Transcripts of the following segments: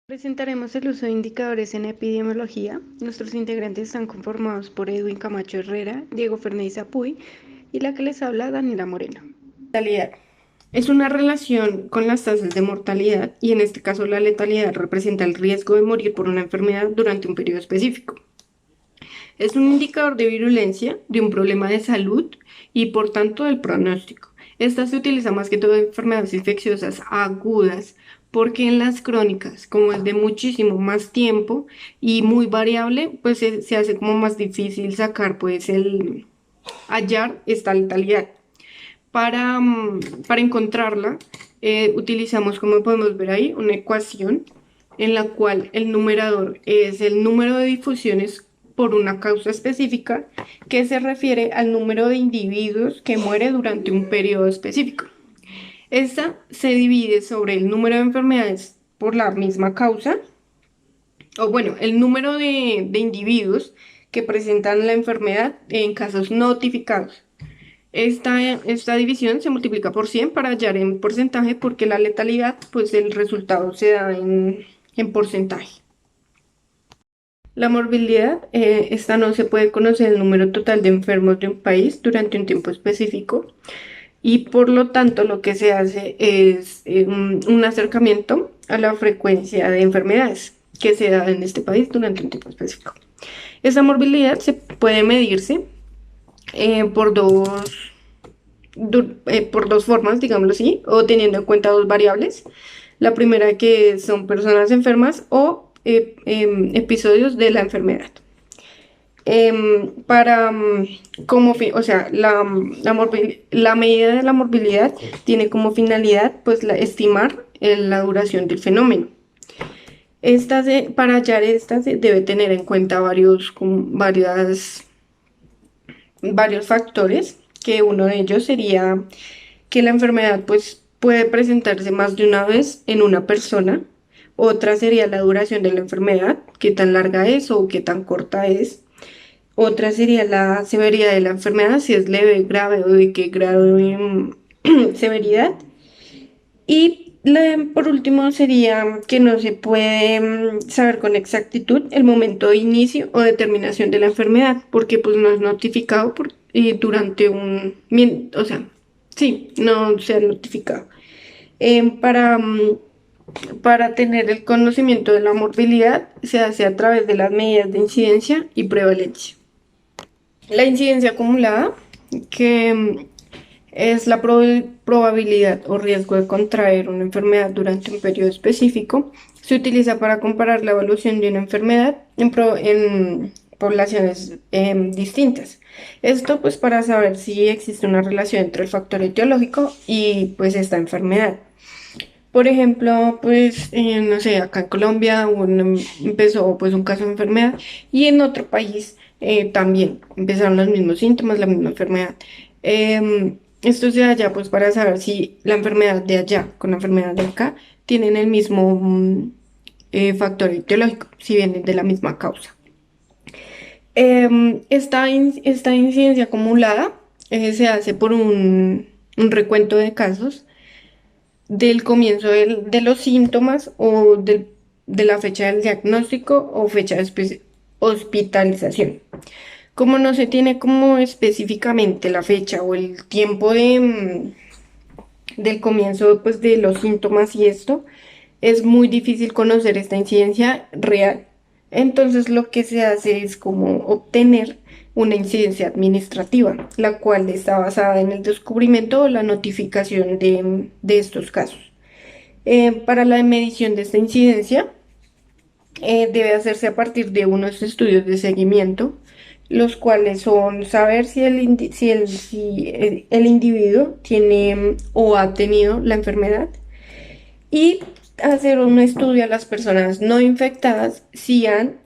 Presentaremos el uso de indicadores en epidemiología. Nuestros integrantes están conformados por Edwin Camacho Herrera, Diego Fernández Apuy y la que les habla, Daniela Moreno. Letalidad. Es una relación con las tasas de mortalidad y en este caso la letalidad representa el riesgo de morir por una enfermedad durante un periodo específico. Es un indicador de virulencia de un problema de salud y por tanto del pronóstico. Esta se utiliza más que todo en enfermedades infecciosas agudas porque en las crónicas, como es de muchísimo más tiempo y muy variable, pues se hace como más difícil sacar pues el hallar esta letalidad. Para encontrarla, utilizamos, como podemos ver ahí, una ecuación en la cual el numerador es el número de difusiones por una causa específica que se refiere al número de individuos que muere durante un periodo específico. Esta se divide sobre el número de enfermedades por la misma causa, o bueno, el número de individuos que presentan la enfermedad en casos notificados. Esta división se multiplica por 100 para hallar en porcentaje porque la letalidad, pues el resultado se da en porcentaje. La morbilidad, esta no se puede conocer el número total de enfermos de un país durante un tiempo específico y por lo tanto lo que se hace es un acercamiento a la frecuencia de enfermedades que se da en este país durante un tiempo específico. Esa morbilidad se puede medirse por por dos formas, digámoslo así, o teniendo en cuenta dos variables. La primera que son personas enfermas o episodios de la enfermedad. Para, como o sea, la medida de la morbilidad tiene como finalidad, pues, estimar la duración del fenómeno. Para hallar esta se debe tener en cuenta varios factores, que uno de ellos sería que la enfermedad pues puede presentarse más de una vez en una persona. Otra sería la duración de la enfermedad, qué tan larga es o qué tan corta es. Otra sería la severidad de la enfermedad, si es leve, grave o de qué grado de severidad. Y por último sería que no se puede saber con exactitud el momento de inicio o determinación de la enfermedad, porque pues no es notificado durante o sea, sí, no se ha notificado. Em, para, mm, para tener el conocimiento de la morbilidad se hace a través de las medidas de incidencia y prevalencia. La incidencia acumulada, que es la probabilidad o riesgo de contraer una enfermedad durante un periodo específico. Se utiliza para comparar la evolución de una enfermedad en poblaciones distintas. Esto pues para saber si existe una relación entre el factor etiológico y pues esta enfermedad. Por ejemplo, pues, no sé, acá en Colombia empezó pues un caso de enfermedad y en otro país también empezaron los mismos síntomas, la misma enfermedad. Esto se da ya pues para saber si la enfermedad de allá con la enfermedad de acá tienen el mismo factor etiológico, si vienen de la misma causa. Esta incidencia acumulada se hace por un recuento de casos del comienzo de los síntomas o de la fecha del diagnóstico o fecha de hospitalización. Como no se tiene como específicamente la fecha o el tiempo del comienzo pues, de los síntomas y esto, es muy difícil conocer esta incidencia real. Entonces lo que se hace es como obtener una incidencia administrativa, la cual está basada en el descubrimiento o la notificación de estos casos. Para la medición de esta incidencia, debe hacerse a partir de unos estudios de seguimiento, los cuales son saber si el individuo tiene o ha tenido la enfermedad y hacer un estudio a las personas no infectadas si han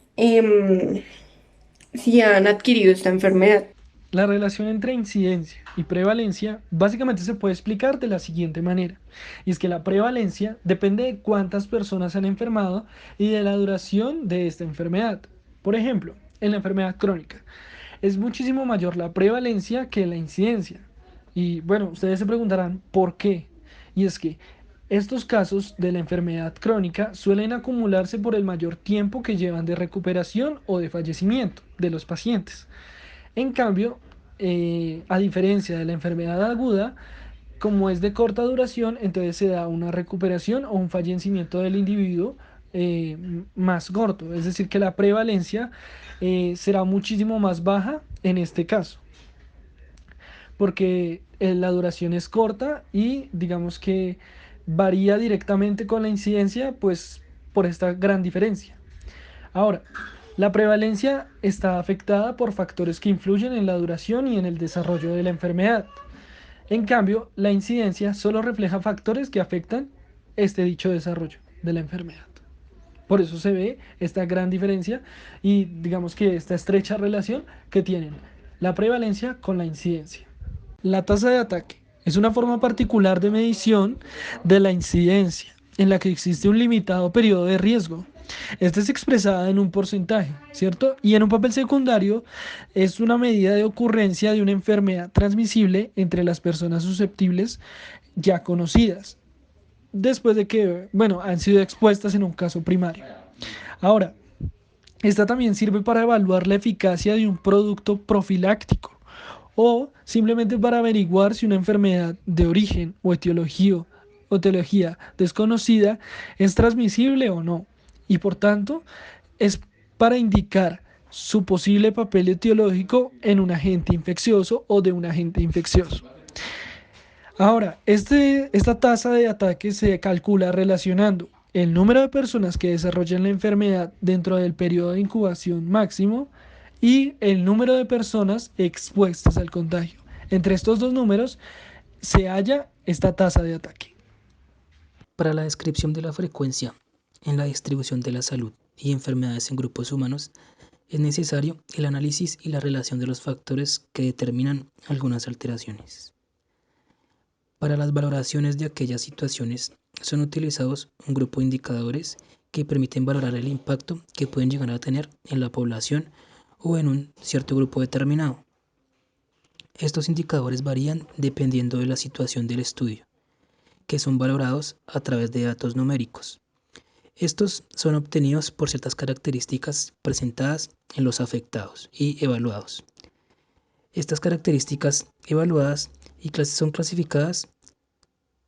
adquirido esta enfermedad. La relación entre incidencia y prevalencia básicamente se puede explicar de la siguiente manera, y es que la prevalencia depende de cuántas personas han enfermado y de la duración de esta enfermedad. Por ejemplo, en la enfermedad crónica es muchísimo mayor la prevalencia que la incidencia. Y bueno, ustedes se preguntarán por qué. Y es que Estos casos de la enfermedad crónica suelen acumularse por el mayor tiempo que llevan de recuperación o de fallecimiento de los pacientes. En cambio, a diferencia de la enfermedad aguda, como es de corta duración, entonces se da una recuperación o un fallecimiento del individuo más corto. Es decir, que la prevalencia será muchísimo más baja en este caso, porque la duración es corta y digamos que varía directamente con la incidencia, pues por esta gran diferencia. Ahora, la prevalencia está afectada por factores que influyen en la duración y en el desarrollo de la enfermedad. En cambio, la incidencia solo refleja factores que afectan este dicho desarrollo de la enfermedad. Por eso se ve esta gran diferencia y digamos que esta estrecha relación que tienen la prevalencia con la incidencia. La tasa de ataque es una forma particular de medición de la incidencia en la que existe un limitado periodo de riesgo. Esta es expresada en un porcentaje, ¿cierto? Y en un papel secundario es una medida de ocurrencia de una enfermedad transmisible entre las personas susceptibles ya conocidas, después de que, bueno, han sido expuestas en un caso primario. Ahora, esta también sirve para evaluar la eficacia de un producto profiláctico o simplemente para averiguar si una enfermedad de origen o etiología desconocida es transmisible o no. Y por tanto, es para indicar su posible papel etiológico en un agente infeccioso o de un agente infeccioso. Ahora, esta tasa de ataque se calcula relacionando el número de personas que desarrollan la enfermedad dentro del periodo de incubación máximo y el número de personas expuestas al contagio. Entre estos dos números se halla esta tasa de ataque. Para la descripción de la frecuencia en la distribución de la salud y enfermedades en grupos humanos, es necesario el análisis y la relación de los factores que determinan algunas alteraciones. Para las valoraciones de aquellas situaciones son utilizados un grupo de indicadores que permiten valorar el impacto que pueden llegar a tener en la población o en un cierto grupo determinado. Estos indicadores varían dependiendo de la situación del estudio, que son valorados a través de datos numéricos. Estos son obtenidos por ciertas características presentadas en los afectados y evaluados. Estas características evaluadas son clasificadas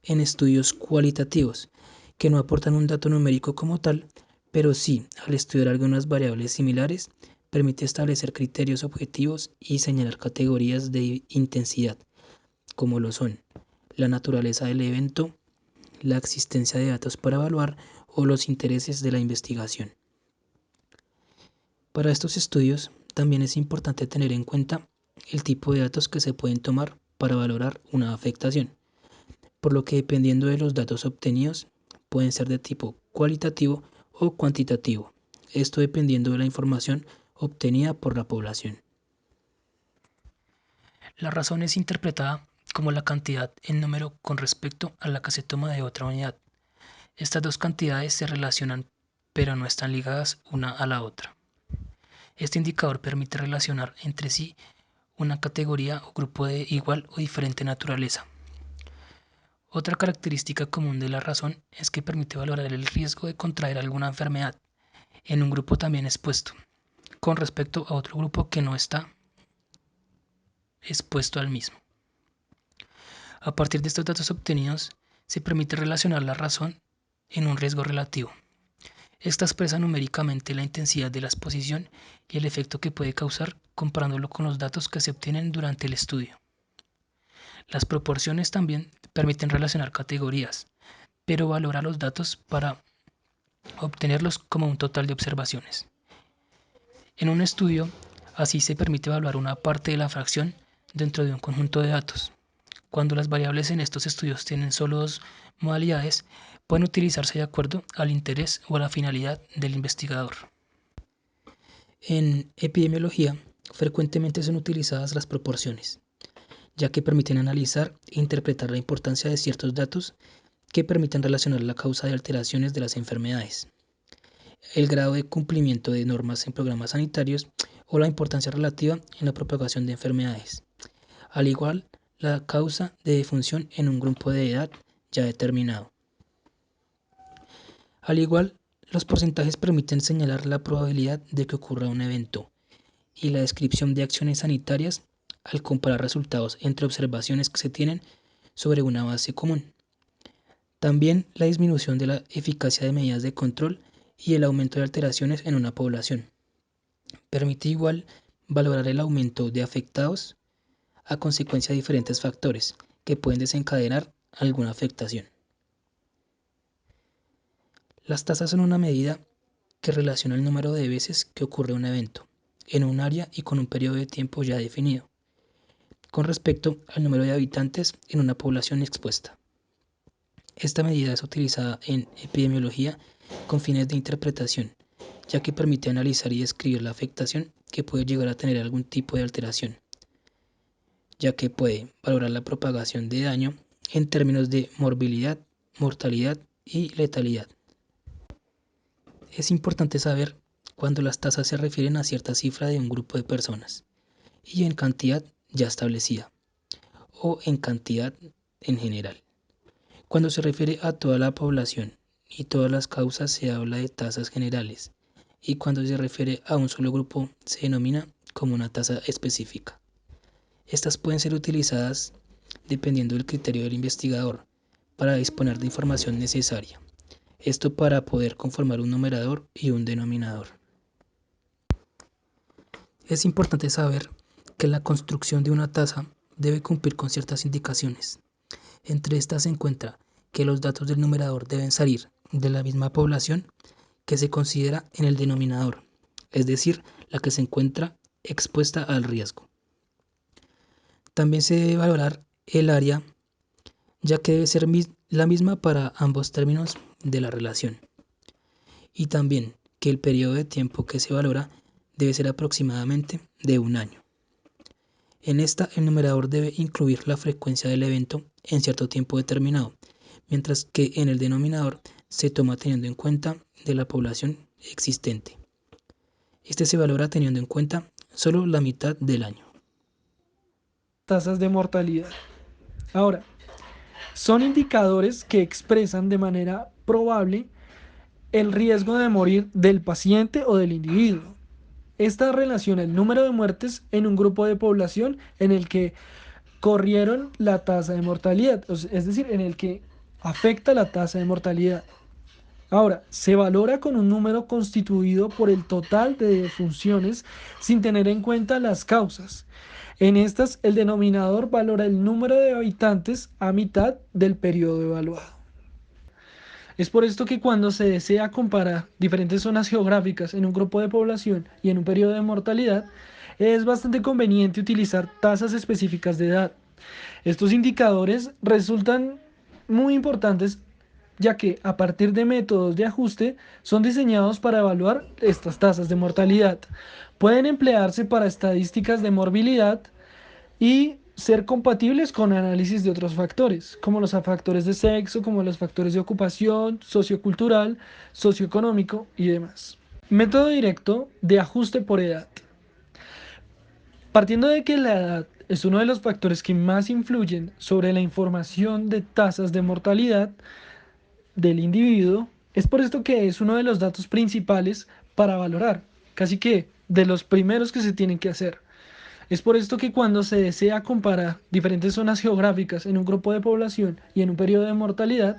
en estudios cualitativos, que no aportan un dato numérico como tal, pero sí, al estudiar algunas variables similares, permite establecer criterios objetivos y señalar categorías de intensidad, como lo son la naturaleza del evento, la existencia de datos para evaluar o los intereses de la investigación. Para estos estudios también es importante tener en cuenta el tipo de datos que se pueden tomar para valorar una afectación, por lo que dependiendo de los datos obtenidos pueden ser de tipo cualitativo o cuantitativo, esto dependiendo de la información obtenida por la población. La razón es interpretada como la cantidad en número con respecto a la que se toma de otra unidad. Estas dos cantidades se relacionan pero no están ligadas una a la otra. Este indicador permite relacionar entre sí una categoría o grupo de igual o diferente naturaleza. Otra característica común de la razón es que permite valorar el riesgo de contraer alguna enfermedad en un grupo también expuesto, con respecto a otro grupo que no está expuesto al mismo. A partir de estos datos obtenidos, se permite relacionar la razón en un riesgo relativo. Esta expresa numéricamente la intensidad de la exposición y el efecto que puede causar comparándolo con los datos que se obtienen durante el estudio. Las proporciones también permiten relacionar categorías, pero valora los datos para obtenerlos como un total de observaciones. En un estudio, así se permite evaluar una parte de la fracción dentro de un conjunto de datos. Cuando las variables en estos estudios tienen solo dos modalidades, pueden utilizarse de acuerdo al interés o a la finalidad del investigador. En epidemiología, frecuentemente son utilizadas las proporciones, ya que permiten analizar e interpretar la importancia de ciertos datos que permiten relacionar la causa de alteraciones de las enfermedades, el grado de cumplimiento de normas en programas sanitarios o la importancia relativa en la propagación de enfermedades, al igual la causa de defunción en un grupo de edad ya determinado. Al igual, los porcentajes permiten señalar la probabilidad de que ocurra un evento y la descripción de acciones sanitarias al comparar resultados entre observaciones que se tienen sobre una base común. También la disminución de la eficacia de medidas de control y el aumento de alteraciones en una población. Permite igual valorar el aumento de afectados a consecuencia de diferentes factores que pueden desencadenar alguna afectación. Las tasas son una medida que relaciona el número de veces que ocurre un evento en un área y con un periodo de tiempo ya definido, con respecto al número de habitantes en una población expuesta. Esta medida es utilizada en epidemiología con fines de interpretación, ya que permite analizar y describir la afectación que puede llegar a tener algún tipo de alteración, ya que puede valorar la propagación de daño en términos de morbilidad, mortalidad y letalidad. Es importante saber cuando las tasas se refieren a cierta cifra de un grupo de personas y en cantidad ya establecida o en cantidad en general. Cuando se refiere a toda la población y todas las causas se habla de tasas generales y cuando se refiere a un solo grupo se denomina como una tasa específica. Estas pueden ser utilizadas dependiendo del criterio del investigador para disponer de información necesaria. Esto para poder conformar un numerador y un denominador. Es importante saber que la construcción de una tasa debe cumplir con ciertas indicaciones. Entre estas se encuentra que los datos del numerador deben salir de la misma población que se considera en el denominador, es decir, la que se encuentra expuesta al riesgo. También se debe valorar el área, ya que debe ser la misma para ambos términos de la relación. Y también que el periodo de tiempo que se valora debe ser aproximadamente de un año. En esta, el numerador debe incluir la frecuencia del evento en cierto tiempo determinado, mientras que en el denominador se toma teniendo en cuenta de la población existente. Este se valora teniendo en cuenta solo la mitad del año. Tasas de mortalidad. Ahora, son indicadores que expresan de manera probable el riesgo de morir del paciente o del individuo. Esta relaciona el número de muertes en un grupo de población en el que corrieron la tasa de mortalidad, es decir, en el que afecta la tasa de mortalidad. Ahora, se valora con un número constituido por el total de defunciones sin tener en cuenta las causas. En estas, el denominador valora el número de habitantes a mitad del periodo evaluado. Es por esto que cuando se desea comparar diferentes zonas geográficas en un grupo de población y en un periodo de mortalidad, es bastante conveniente utilizar tasas específicas de edad. Estos indicadores resultan muy importantes ya que a partir de métodos de ajuste son diseñados para evaluar estas tasas de mortalidad. Pueden emplearse para estadísticas de morbilidad y ser compatibles con análisis de otros factores, como los factores de sexo, como los factores de ocupación, sociocultural, socioeconómico y demás. Método directo de ajuste por edad. Partiendo de que la edad es uno de los factores que más influyen sobre la información de tasas de mortalidad del individuo, es por esto que es uno de los datos principales para valorar, casi que de los primeros que se tienen que hacer. Es por esto que cuando se desea comparar diferentes zonas geográficas en un grupo de población y en un periodo de mortalidad,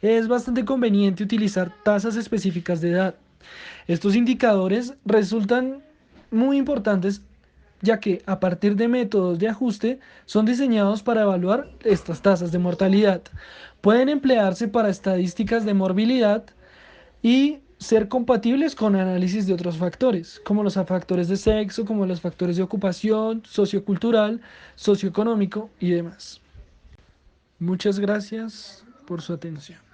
es bastante conveniente utilizar tasas específicas de edad. Estos indicadores resultan muy importantes ya que a partir de métodos de ajuste son diseñados para evaluar estas tasas de mortalidad. Pueden emplearse para estadísticas de morbilidad y ser compatibles con análisis de otros factores, como los factores de sexo, como los factores de ocupación, sociocultural, socioeconómico y demás. Muchas gracias por su atención.